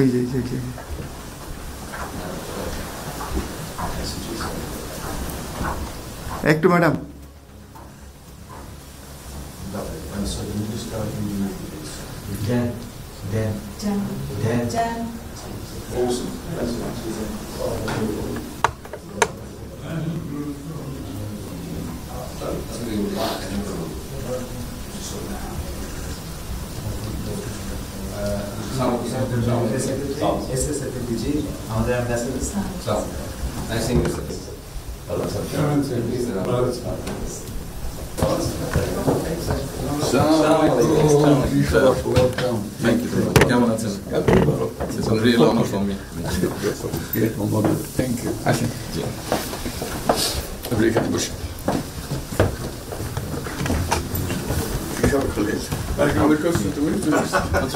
এই যে একটু ম্যাডাম কেমন আছেন? It's a real honor for me. Thank you. আসেন। আপনি এখানে বসুন।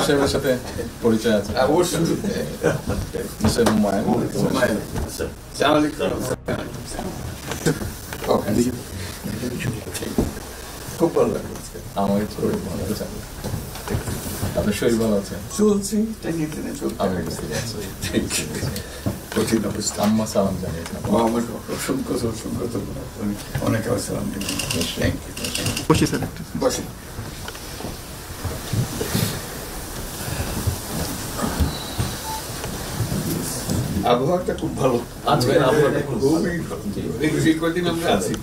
সাহেবের সাথে পরিচয় আছে অবশ্যই। মিস্টার হুমায়ুন। খুব ভালো লাগলো। আমার আপনার শরীর ভালো আছে? চলছি। আমি বুঝতে পারছি। কঠিন অবস্থা। আম্মা সালাম জানিয়েছেন। আমার অসংখ্য অনেক সালাম দিবেন। Thank you. বসে স্যার একটু বসে। আবহাওয়াটা খুব ভালো। আজকে আবহাওয়াটা খুবই ভালো। এই কদিন আমরা আছি।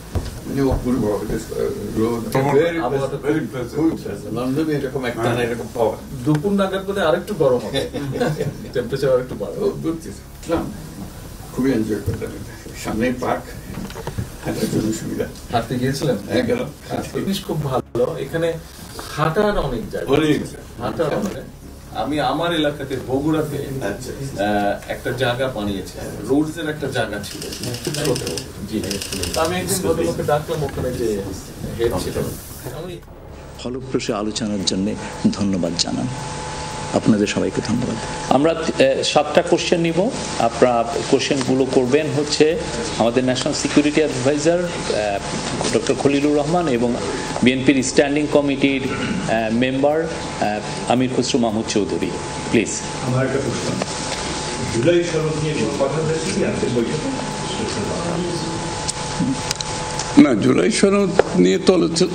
লন্ডনে এরকম একটা না এরকম পাওয়া দুপুর নাগাদ বোধ আরেকটু গরম হবে, টেম্পারেচার আরেকটু বাড়বে। খুবই এনজয় করতাম। সামনে পার্ক, হাঁটার জন্য সুবিধা। হাঁটতে গিয়েছিলেন? গেলাম। জিনিস খুব ভালো, এখানে হাঁটার অনেক জায়গা, হাঁটার মানে আমি আমার এলাকাতে বগুড়াতে একটা জায়গা বানিয়েছি, রোডস এর একটা জায়গা ছিল ছোট। জি, আমি একদিন ভদ্রলোককে ডাকলাম, ওখানে যে হেড ছিল। আমি ফলপ্রসূ আলোচনার জন্য ধন্যবাদ জানান। আপনাদের সবাইকে ধন্যবাদ। আমরা 7টা কোশ্চেন নিব। আপনারা কোশ্চেনগুলো করবেন হচ্ছে আমাদের national security adviser doctor Khalilur Rahman এবং বিএনপির স্ট্যান্ডিং কমিটির মেম্বার আমির খসরু মাহমুদ চৌধুরী। প্লিজ। আমার একটা প্রশ্ন, জুলাই সনদ নিয়ে কথা হয়েছে কি আজকের বৈঠকে? না, জুলাই সনদ নিয়ে তো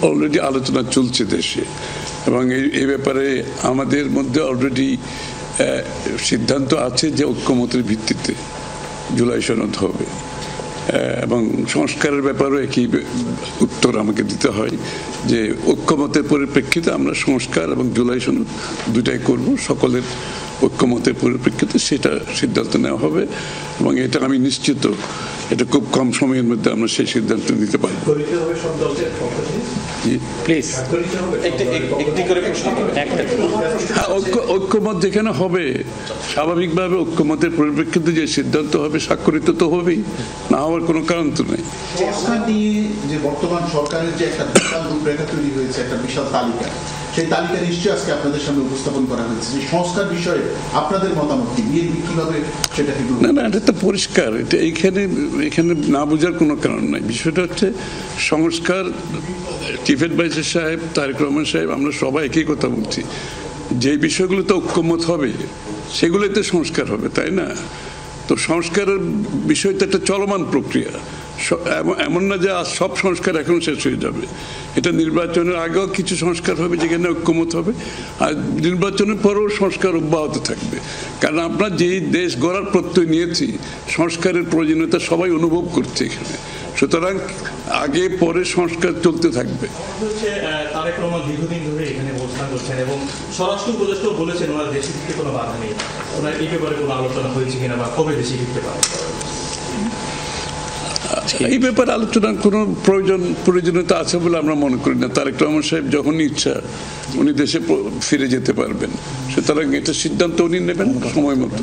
অলরেডি আলোচনা চলছে দেশে, এবং এই ব্যাপারে আমাদের মধ্যে অলরেডি সিদ্ধান্ত আছে যে ঐক্যমতের ভিত্তিতে জুলাই সনদ হবে, এবং সংস্কারের ব্যাপারেও একই উত্তর আমাকে দিতে হয় যে ঐক্যমতের পরিপ্রেক্ষিতে আমরা সংস্কার এবং জুলাই সনদ দুটাই করব। সকলের ঐক্যমতের পরিপ্রেক্ষিতে সেটা সিদ্ধান্ত নেওয়া হবে, এবং এটা আমি নিশ্চিত এটা খুব কম সময়ের মধ্যে আমরা সেই সিদ্ধান্ত নিতে পারবো। প্লিজ ঐক্যমত যেখানে হবে, স্বাভাবিকভাবে ঐক্যমতের পরিপ্রেক্ষিতে যে সিদ্ধান্ত হবে স্বাক্ষরিত তো হবেই, না হওয়ার কোনো কারণ তো নেই। সংস্কার নিয়ে যে বর্তমান সরকারের যে একটা বিশাল রূপরেখা তৈরি হয়েছে, একটা বিশাল তালিকা, সেই তালিকা নিশ্চয়ই আজকে আপনাদের সামনে উপস্থাপন করা হয়েছে। যে সংস্কার বিষয়ে আপনাদের মতামত কি, বিএনপি কিভাবে সেটাকে? না, এটা তো পরিষ্কার। এটা এখানে না বোঝার কোনো কারণ নাই। বিষয়টা হচ্ছে সংস্কার, চিফ অ্যাডভাইজার সাহেব, তারেক রহমান সাহেব, আমরা সবাই একই কথা বলছি, যে বিষয়গুলোতে ঐক্যমত হবে সেগুলোতে সংস্কার হবে, তাই না? তো সংস্কারের বিষয়টা একটা চলমান প্রক্রিয়া, এমন না যে সব সংস্কার এখন শেষ হয়ে যাবে। এটা নির্বাচনের আগেও কিছু সংস্কার হবে যেখানে ঐক্যমত হবে, আর নির্বাচনের পরেও সংস্কার অব্যাহত থাকবে। কারণ আমরা যেই দেশ গড়ার প্রত্যয় নিয়েছি, সংস্কারের প্রয়োজনীয়তা সবাই অনুভব করছে এখানে, সুতরাং আগে পরে সংস্কার চলতে থাকবে। তারেক রহমান দীর্ঘদিন ধরে এখানে অবস্থান করছেন এবং স্বরাষ্ট্র উপদেষ্টাও বলেছেন ওনার দেশে ফিরতে কোনো বাধা নেই। ওনার এই ব্যাপারে কোনো আলোচনা হয়েছে কিনা, বা কবে দেশে ফিরতে পারে? এই ব্যাপারে আলোচনার কোনো প্রয়োজনীয়তা আছে বলে আমরা মনে করি না। তারেক রহমান সাহেব যখন ইচ্ছা উনি দেশে ফিরে যেতে পারবেন, সুতরাং এটা সিদ্ধান্ত উনি নেবেন সময় মতো।